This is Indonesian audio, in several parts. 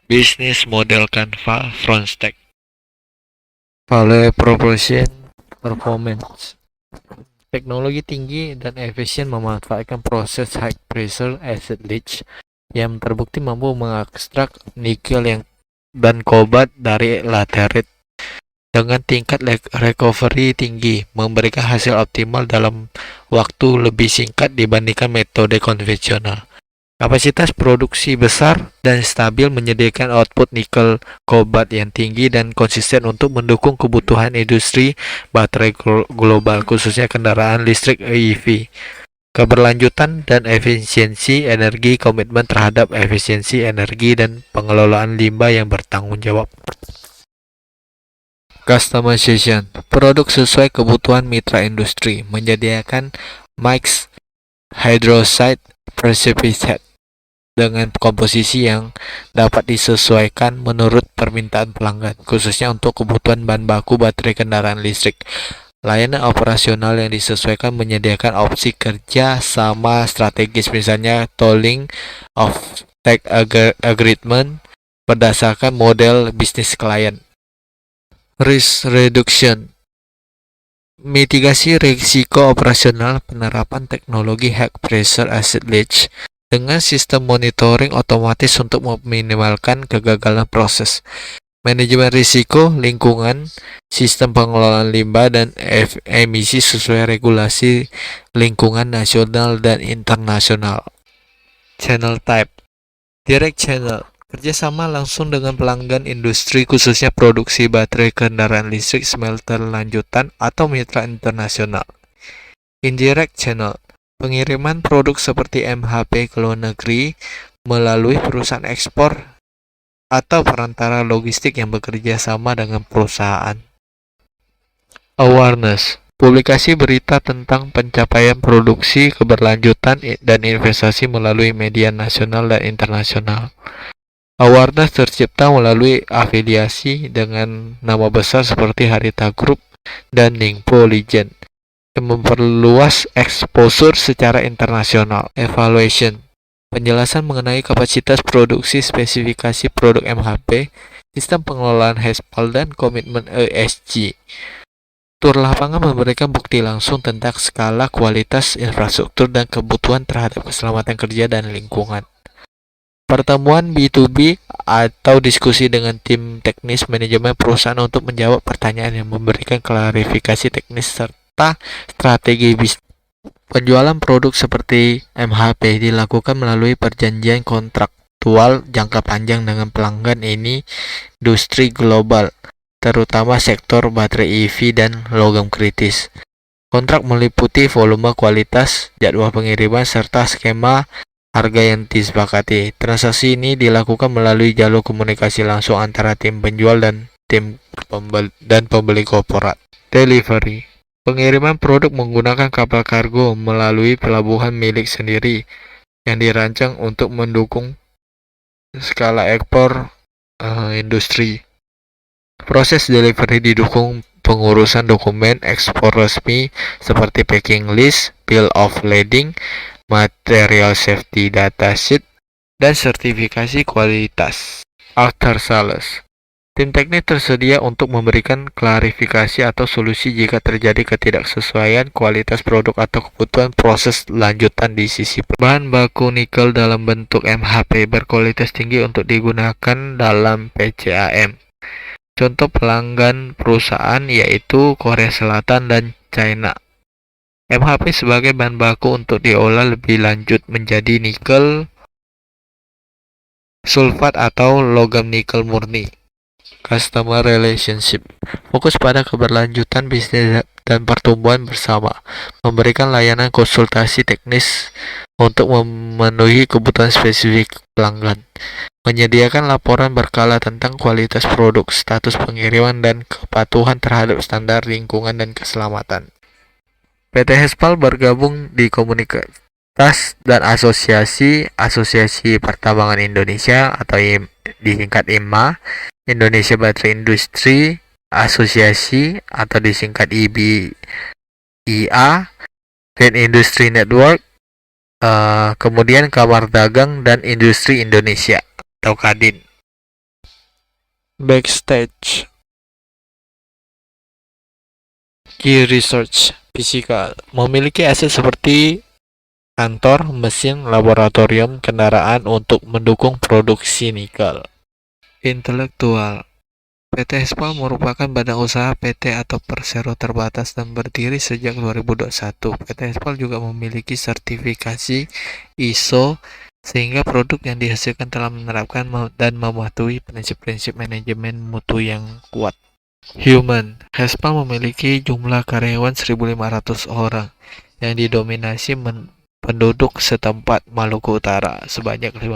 Bisnis model Canva front stack. Value proposition performance. Teknologi tinggi dan efisien memanfaatkan proses high pressure acid leach yang terbukti mampu mengekstrak nikel dan kobalt dari laterite dengan tingkat recovery tinggi, memberikan hasil optimal dalam waktu lebih singkat dibandingkan metode konvensional. Kapasitas produksi besar dan stabil menyediakan output nikel kobalt yang tinggi dan konsisten untuk mendukung kebutuhan industri baterai global, khususnya kendaraan listrik EV. Keberlanjutan dan efisiensi energi, komitmen terhadap efisiensi energi dan pengelolaan limbah yang bertanggung jawab. Customization, produk sesuai kebutuhan mitra industri, menyediakan mixed hydroxide precipitate dengan komposisi yang dapat disesuaikan menurut permintaan pelanggan, khususnya untuk kebutuhan bahan baku baterai kendaraan listrik. Layanan operasional yang disesuaikan menyediakan opsi kerja sama strategis, misalnya tolling of take agreement berdasarkan model bisnis klien. Risk reduction, mitigasi risiko operasional, penerapan teknologi high pressure acid leach dengan sistem monitoring otomatis untuk meminimalkan kegagalan proses. Manajemen risiko lingkungan, sistem pengelolaan limbah dan emisi sesuai regulasi lingkungan nasional dan internasional. Channel type, direct channel, kerjasama langsung dengan pelanggan industri, khususnya produksi baterai kendaraan listrik, smelter lanjutan, atau mitra internasional. Indirect channel, pengiriman produk seperti MHP ke luar negeri melalui perusahaan ekspor atau perantara logistik yang bekerja sama dengan perusahaan. Awareness, publikasi berita tentang pencapaian produksi keberlanjutan dan investasi melalui media nasional dan internasional. Awareness tercipta melalui afiliasi dengan nama besar seperti Harita Group dan Ningpo Legend yang memperluas exposure secara internasional. Evaluation, penjelasan mengenai kapasitas produksi, spesifikasi produk MHP, sistem pengelolaan HESPAL, dan komitmen ESG. Tur lapangan memberikan bukti langsung tentang skala, kualitas, infrastruktur, dan kebutuhan terhadap keselamatan kerja dan lingkungan. Pertemuan B2B atau diskusi dengan tim teknis manajemen perusahaan untuk menjawab pertanyaan yang memberikan klarifikasi teknis serta strategi bisnis. Penjualan produk seperti MHP dilakukan melalui perjanjian kontraktual jangka panjang dengan pelanggan industri global, terutama sektor baterai EV dan logam kritis. Kontrak meliputi volume, kualitas, jadwal pengiriman, serta skema harga yang disepakati. Transaksi ini dilakukan melalui jalur komunikasi langsung antara tim penjual dan tim pembeli korporat. Delivery, pengiriman produk menggunakan kapal kargo melalui pelabuhan milik sendiri yang dirancang untuk mendukung skala ekspor industri. Proses delivery didukung pengurusan dokumen ekspor resmi seperti packing list, bill of lading, material safety data sheet, dan sertifikasi kualitas. After sales, tim teknik tersedia untuk memberikan klarifikasi atau solusi jika terjadi ketidaksesuaian kualitas produk atau kebutuhan proses lanjutan di sisi bahan baku nikel dalam bentuk MHP berkualitas tinggi untuk digunakan dalam PCAM. Contoh pelanggan perusahaan yaitu Korea Selatan dan China. MHP sebagai bahan baku untuk diolah lebih lanjut menjadi nikel sulfat atau logam nikel murni. Customer relationship, fokus pada keberlanjutan bisnis dan pertumbuhan bersama, memberikan layanan konsultasi teknis untuk memenuhi kebutuhan spesifik pelanggan, menyediakan laporan berkala tentang kualitas produk, status pengiriman, dan kepatuhan terhadap standar lingkungan dan keselamatan. PT HESPAL bergabung di komunitas dan asosiasi Pertambangan Indonesia atau disingkat IMA, Indonesia Battery Industry Association atau disingkat IBIA, Green Industry Network, kemudian Kamar Dagang dan Industri Indonesia atau KADIN. Backstage. Key research physical. Memiliki aset seperti kantor, mesin, laboratorium, kendaraan untuk mendukung produksi nikel. Intelektual. PT Hespal merupakan badan usaha PT atau persero terbatas dan berdiri sejak 2021. PT Hespal juga memiliki sertifikasi ISO sehingga produk yang dihasilkan telah menerapkan dan mematuhi prinsip-prinsip manajemen mutu yang kuat. Human. Hespal memiliki jumlah karyawan 1.500 orang yang didominasi penduduk setempat Maluku Utara sebanyak 50%.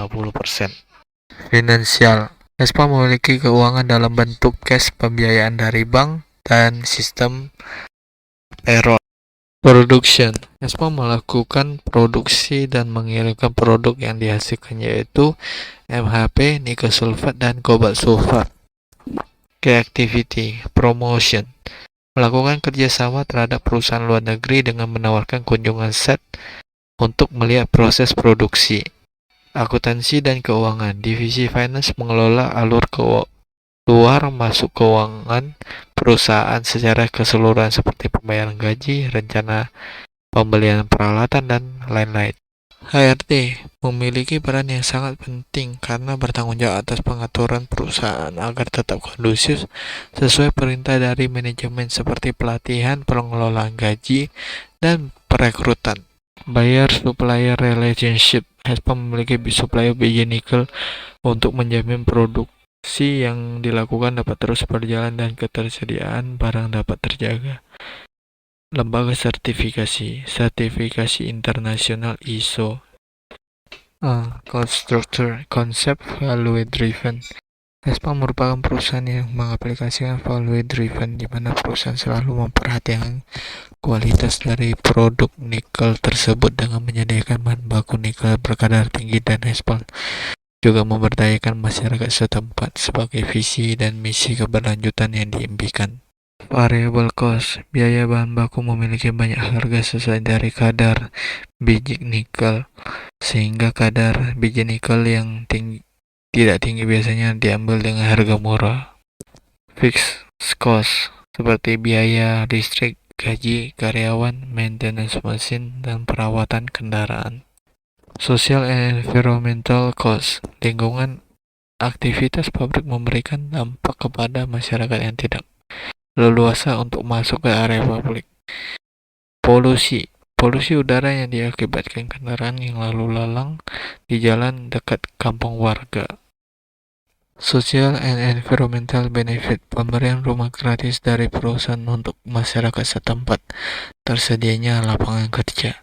Finansial. Hespal memiliki keuangan dalam bentuk cash pembiayaan dari bank dan sistem payroll. Production. Hespal melakukan produksi dan mengirimkan produk yang dihasilkan yaitu MHP, nikel sulfat, dan kobalt sulfat. Key activity. Promotion. Melakukan kerjasama terhadap perusahaan luar negeri dengan menawarkan kunjungan set untuk melihat proses produksi. Akuntansi dan keuangan. Divisi finance mengelola alur keluar masuk keuangan perusahaan secara keseluruhan seperti pembayaran gaji, rencana pembelian peralatan, dan lain-lain. HRD memiliki peran yang sangat penting karena bertanggung jawab atas pengaturan perusahaan agar tetap kondusif sesuai perintah dari manajemen seperti pelatihan, pengelolaan gaji, dan perekrutan. Buyer-supplier relationship. Hespal memiliki supplier biji nikel untuk menjamin produksi yang dilakukan dapat terus berjalan dan ketersediaan barang dapat terjaga. Lembaga sertifikasi internasional ISO. Constructor Concept Value Driven. Hespal merupakan perusahaan yang mengaplikasikan value driven, di mana perusahaan selalu memperhatikan kualitas dari produk nikel tersebut dengan menyediakan bahan baku nikel berkadar tinggi, dan Hespal juga memberdayakan masyarakat setempat sebagai visi dan misi keberlanjutan yang diimpikan. Variable cost. Biaya bahan baku memiliki banyak harga sesuai dari kadar biji nikel, sehingga kadar biji nikel yang tidak tinggi biasanya diambil dengan harga murah. Fixed cost seperti biaya listrik, gaji karyawan, maintenance mesin, dan perawatan kendaraan. Social and environmental cost. Lingkungan. Aktivitas pabrik memberikan dampak kepada masyarakat yang tidak leluasa untuk masuk ke area publik. Polusi udara yang diakibatkan kendaraan yang lalu lalang di jalan dekat kampung warga. Social and environmental benefit. Pemberian rumah gratis dari perusahaan untuk masyarakat setempat, tersedianya lapangan kerja.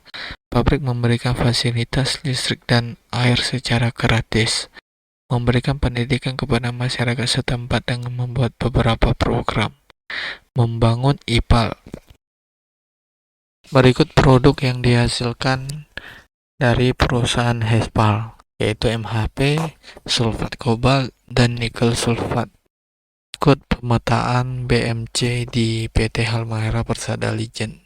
Pabrik memberikan fasilitas listrik dan air secara gratis. Memberikan pendidikan kepada masyarakat setempat dengan membuat beberapa program. Membangun IPAL. Berikut produk yang dihasilkan dari perusahaan Hespal, yaitu MHP, sulfat kobalt, dan nikel sulfat. Kode pemetaan BMC di PT Halmahera Persada Legend.